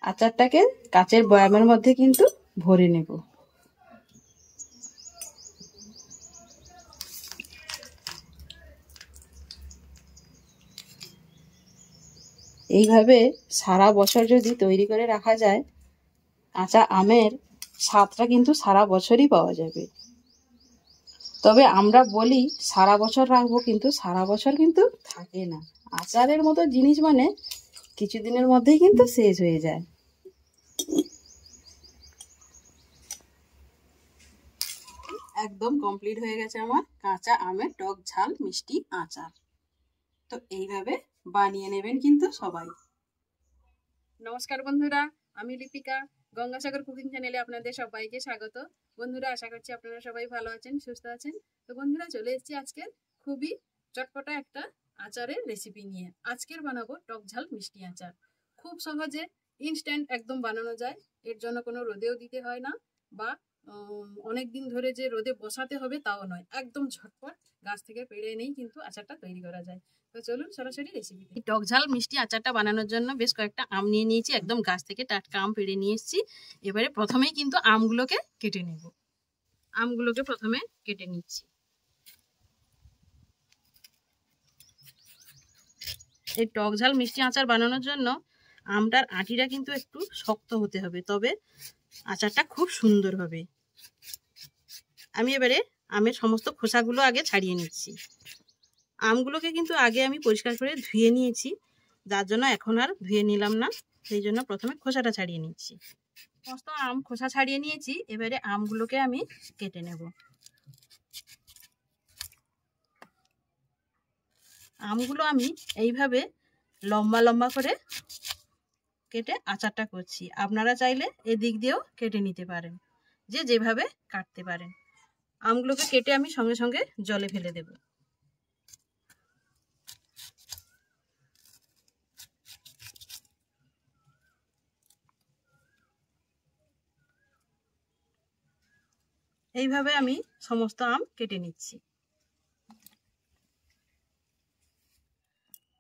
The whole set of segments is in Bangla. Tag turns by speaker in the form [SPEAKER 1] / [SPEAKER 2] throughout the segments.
[SPEAKER 1] আচারটাকে কাচের বয়ামের মধ্যে কিন্তু ভরে নেব। এইভাবে সারা বছর যদি তৈরি করে রাখা যায়, কাঁচা আমের স্বাদটা কিন্তু সারা বছরই পাওয়া যাবে। তবে আমরা বলি সারা বছর রাখবো, কিন্তু সারা বছর কিন্তু থাকে না। আচারের মতো জিনিস মানে কিছুদিনের মধ্যেই কিন্তু শেষ হয়ে যায়। একদম কমপ্লিট হয়ে গেছে আমার কাঁচা আমের টক ঝাল মিষ্টি আচার। তো এইভাবে বানিয়ে নেবেন কিন্তু সবাই। নমস্কার বন্ধুরা, আমি লিপিকা, গঙ্গাসাগর কুকিং চ্যানেলে আপনাদের সবাইকে স্বাগত। বন্ধুরা, আশা করছি আপনারা সবাই ভালো আছেন, সুস্থ আছেন। তো বন্ধুরা, চলে এসেছি আজকের খুবই চটপটা একটা আচারের রেসিপি নিয়ে। আজকের বানাবো টক ঝাল মিষ্টি আচার। খুব সহজে ইনস্ট্যান্ট একদম বানানো যায়। এর জন্য কোনো রোদেও দিতে হয় না, বা অনেক দিন ধরে যে রোদে বসাতে হবে তাও নয়। একদম ঝটপট গাছ থেকে পেড়ে এনেই কিন্তু আচারটা তৈরি করা যায়। তো চলুন সরাসরি রেসিপিতে। টক ঝাল মিষ্টি আচারটা বানানোর জন্য বেশ কয়েকটা আম নিয়ে নিয়েছি। একদম গাছ থেকে টাটকা আম পেড়ে নিয়ে এসেছি। এবারে প্রথমেই কিন্তু আমগুলোকে কেটে নেব। আমগুলোকে প্রথমে কেটে নিচ্ছি। এই টক ঝাল মিষ্টি আচার বানানোর জন্য আমটার আঁটিটা কিন্তু একটু শক্ত হতে হবে, তবে আচারটা খুব সুন্দর হবে। আমি এবারে আমের সমস্ত খোসাগুলো আগে ছাড়িয়ে নিচ্ছি। আমগুলোকে কিন্তু আগে আমি পরিষ্কার করে ধুয়ে নিয়েছি, যার জন্য এখন আর ধুয়ে নিলাম না। সেই জন্য প্রথমে খোসাটা ছাড়িয়ে নিচ্ছি। সমস্ত আম খোসা ছাড়িয়ে নিয়েছি। এবারে আমগুলোকে আমি কেটে নেব। আমগুলো আমি এইভাবে লম্বা লম্বা করে কেটে আচারটা করছি। আপনারা চাইলে এদিক দিয়েও কেটে নিতে পারেন, যে যেভাবে কাটতে পারেন। আমগুলোকে কেটে আমি সঙ্গে সঙ্গে জলে ফেলে দেব। এইভাবে আমি সমস্ত আম কেটে নিচ্ছি।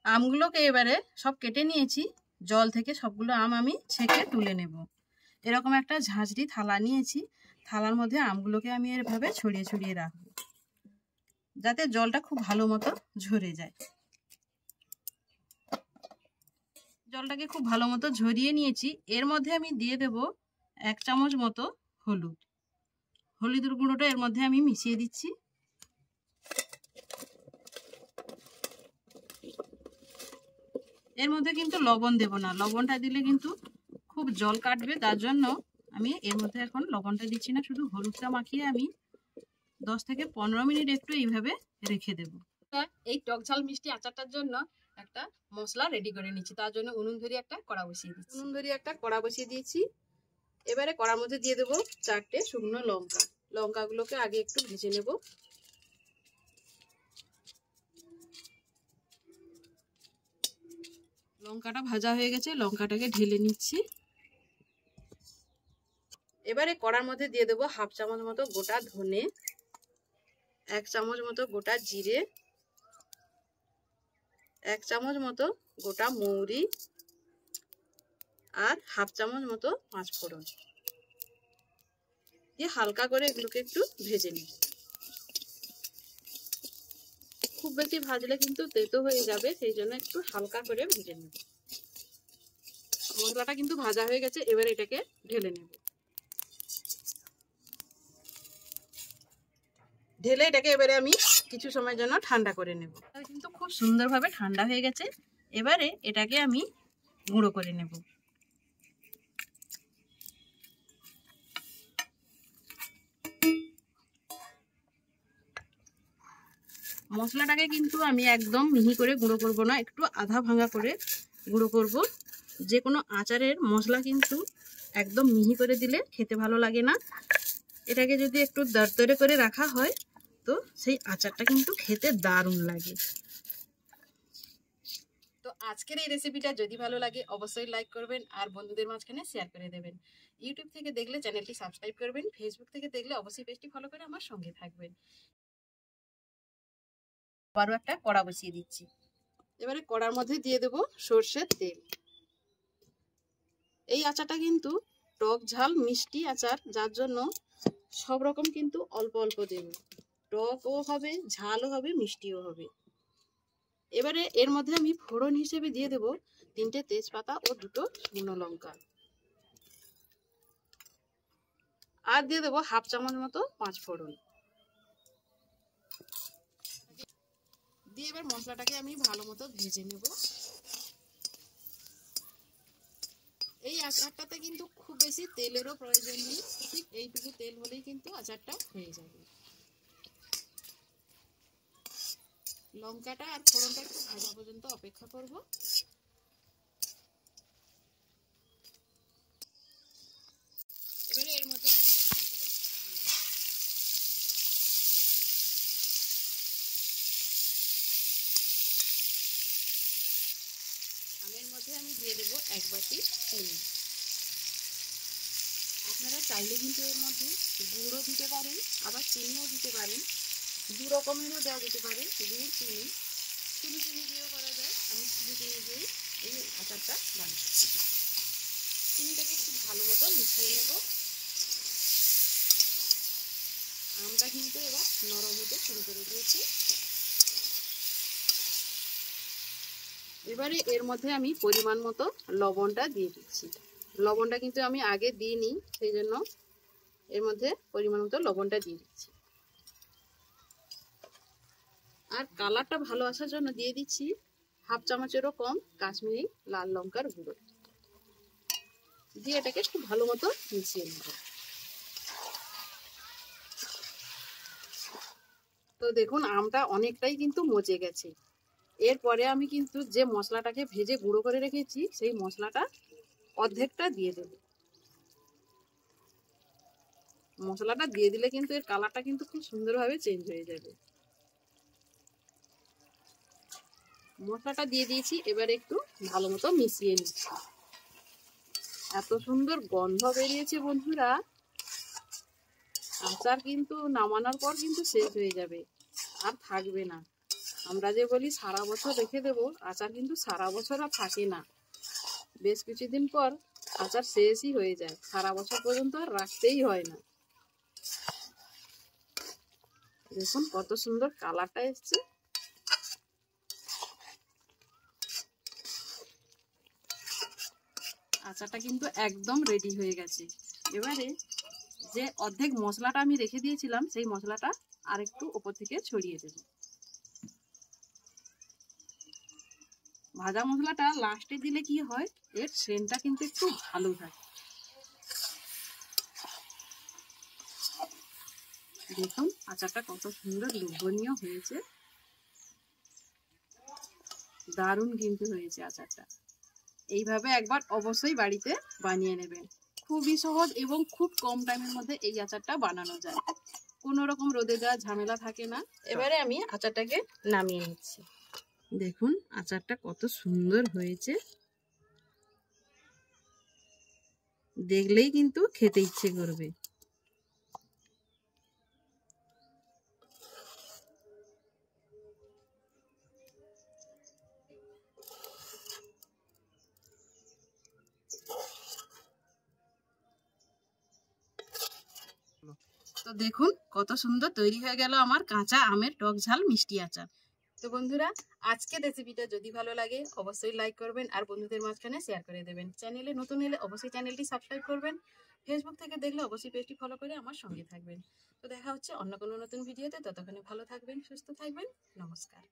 [SPEAKER 1] আমগুলোকে এবারে সব কেটে নিয়েছি। জল থেকে সবগুলো আম আমি ছেঁকে তুলে নেব। এরকম একটা ঝাঁঝরি থালা নিয়েছি। থালার মধ্যে আমগুলোকে আমি এভাবে ছড়িয়ে ছড়িয়ে রাখবো, যাতে জলটা খুব ভালো মতো ঝরে যায়। জলটাকে খুব ভালো মতো ঝরিয়ে নিয়েছি। এর মধ্যে আমি দিয়ে দেব 1 চামচ মতো হলুদ। হলুদের গুঁড়োটা এর মধ্যে আমি মিশিয়ে দিচ্ছি। এর মধ্যে কিন্তু লবণ দেব না। লবণটা দিলে কিন্তু খুব জল কাটবে, তার জন্য আমি এর মধ্যে এখন লবণটা দিচ্ছি না। শুধু হলুদটা মাখিয়ে আমি 10 থেকে 15 মিনিট একটু এইভাবে রেখে দেব। এই টক ঝাল মিষ্টি আচারটার জন্য একটা মশলা রেডি করে নিচ্ছি। তার জন্য উনুন ধরিয়ে একটা কড়া বসিয়ে দিচ্ছি। উনুন ধরিয়ে একটা কড়া বসিয়ে দিয়েছি। এবারে কড়ার মধ্যে দিয়ে দেবো 4টে শুকনো লঙ্কা। লঙ্কাগুলোকে আগে একটু ভেজে নেব। লঙ্কাটা ভাজা হয়ে গেছে, লঙ্কাটাকে ঢেলে নিচ্ছি। এবারে কড়ার মধ্যে দিয়ে দেবো 1/2 চামচ মতো গোটা ধনে, 1 চামচ মতো গোটা জিরে, 1 চামচ মতো গোটা মৌরি, আর 1/2 চামচ মতো পাঁচফোড়ন দিয়ে হালকা করে এগুলোকে একটু ভেজে নিই। খুব বেশি ভাজলে কিন্তু তেতো হয়ে যাবে, সেই জন্য একটু হালকা করে ভেজে নেব। মশলাটা কিন্তু ভাজা হয়ে গেছে। এবার এটাকে ঢেলে নেব। ঢেলে এটাকে এবারে আমি কিছু সময়ের জন্য ঠান্ডা করে নেব। কিন্তু খুব সুন্দরভাবে ঠান্ডা হয়ে গেছে। এবারে এটাকে আমি গুঁড়ো করে নেব। মশলাটাকে কিন্তু আমি একদম মিহি করে গুঁড়ো করব না, একটু আধা ভাঙা করে গুঁড়ো করব। যে কোনো আচারের মশলা কিন্তু একদম মিহি করে দিলে খেতে ভালো লাগে না। এটাকে যদি একটু দরদরে করে রাখা হয় তো সেই আচারটা কিন্তু খেতে দারুণ লাগে। তো আজকের এই রেসিপিটা যদি ভালো লাগে অবশ্যই লাইক করবেন আর বন্ধুদের মাঝখানে শেয়ার করে দেবেন। ইউটিউব থেকে দেখলে চ্যানেলটি সাবস্ক্রাইব করবেন, ফেসবুক থেকে দেখলে অবশ্যই পেজটি ফলো করে আমার সঙ্গে থাকবেন। আরও একটা কড়া বসিয়ে দিচ্ছি। এবারে কড়ার মধ্যে দিয়ে দেব সর্ষের তেল। এই আচারটা কিন্তু টক ঝাল মিষ্টি আচার, যার জন্য সব রকম কিন্তু অল্প অল্প দেব। টকও হবে, ঝালও হবে, মিষ্টিও হবে। এবারে এর মধ্যে আমি ফোড়ন হিসেবে দিয়ে দেব 3টে তেজপাতা ও 2টো শুকনো লঙ্কা, আর দিয়ে দেবো 1/2 চামচ মতো 5 ফোড়ন দিয়ে এবার মশলাটাকে আমি ভালো মতো ভেজে নেব। এই আচারটাতে কিন্তু খুব বেশি তেলেরও প্রয়োজন নেই, ঠিক এইটুকু তেল হলেই কিন্তু আচারটা হয়ে যাবে। লঙ্কাটা আর ফোড়নটা একটু ভাজা পর্যন্ত অপেক্ষা করব। এবারে এর মধ্যে আমের মধ্যে আমি দিয়ে দেবো 1 বাটি চিনি। আপনারা চাইলে কিন্তু এর মধ্যে গুড়ও দিতে পারেন, আবার চিনিও দিতে পারেন, 2 রকমেরও দেওয়া যেতে পারে, গুড় চিনি। শুধু চিনি দিয়েও করা যায়, আমি শুধু চিনি দিয়েই এই আচারটা বানাচ্ছি। চিনিটাকে খুব ভালো মতো মিশিয়ে নেব। আমটা কিন্তু এবার নরম হতে শুরু করে দিয়েছি। এবারে এর মধ্যে আমি পরিমাণ মতো লবণটা দিয়ে দিচ্ছি। লবণটা কিন্তু আমি আগে দিইনি, সেই জন্য এর মধ্যে পরিমাণ মতো লবণটা দিয়ে দিচ্ছি। আর কালারটা ভালো আসার জন্য দিয়ে দিচ্ছি 1/2 চামচেরও কম কাশ্মীরি লাল লঙ্কার গুঁড়ো দিয়ে এটাকে খুব ভালো মতো মিশিয়ে নেব। তো দেখুন আমটা অনেকটাই কিন্তু মজে গেছে। এরপরে আমি কিন্তু যে মশলাটাকে ভেজে গুঁড়ো করে রেখেছি সেই মশলাটা অর্ধেকটা দিয়ে দেব। মশলাটা দিয়ে দিলে কিন্তু এর কালারটা কিন্তু খুব সুন্দরভাবে চেঞ্জ হয়ে যাবে। মশলাটা দিয়ে দিয়েছি, এবার একটু ভালো মতো মিশিয়ে নিচ্ছি। এত সুন্দর গন্ধ বেরিয়েছে বন্ধুরা, আচার কিন্তু নামানোর পর কিন্তু শেষ হয়ে যাবে, আর থাকবে না। আমরা যে বলি সারা বছর রেখে দেবো, আচার কিন্তু সারা বছর আর থাকে না। বেশ কিছুদিন পর আচার শেষই হয়ে যায়, সারা বছর পর্যন্ত আর রাখতেই হয় না। দেখুন কত সুন্দর কালারটা এসছে। আচারটা কিন্তু একদম রেডি হয়ে গেছে। এবারে যে অর্ধেক মশলাটা আমি রেখে দিয়েছিলাম সেই মশলাটা আর একটু উপর থেকে ছড়িয়ে দেব। ভাজা মশলাটা লাস্টে দিলে কি হয়, এর সেন্টটা কিন্তু একটু ভালো থাকে। দেখুন আচারটা কত সুন্দর লোভনীয় হয়েছে, দারুণ কিন্তু হয়েছে আচারটা। এইভাবে একবার অবশ্যই বাড়িতে বানিয়ে নেবেন। খুবই সহজ এবং খুব কম টাইমের মধ্যে এই আচারটা বানানো যায়, কোনো রকম রোদে দেওয়া ঝামেলা থাকে না। এবারে আমি আচারটাকে নামিয়ে নিচ্ছি। দেখুন আচারটা কত সুন্দর হয়েছে, দেখলেই কিন্তু খেতে ইচ্ছে করবে। তো দেখুন কত সুন্দর তৈরি হয়ে গেল আমার কাঁচা আমের টক ঝাল মিষ্টি আচার। তো বন্ধুরা, আজকের রেসিপিটা যদি ভালো লাগে অবশ্যই লাইক করবেন আর বন্ধুদের মাঝখানে শেয়ার করে দেবেন। চ্যানেলে নতুন এলে অবশ্যই চ্যানেলটি সাবস্ক্রাইব করবেন। ফেসবুক থেকে দেখলে অবশ্যই পেজটি ফলো করে আমার সঙ্গে থাকবেন। তো দেখা হচ্ছে অন্য কোনো নতুন ভিডিওতে, ততক্ষণে ভালো থাকবেন, সুস্থ থাকবেন। নমস্কার।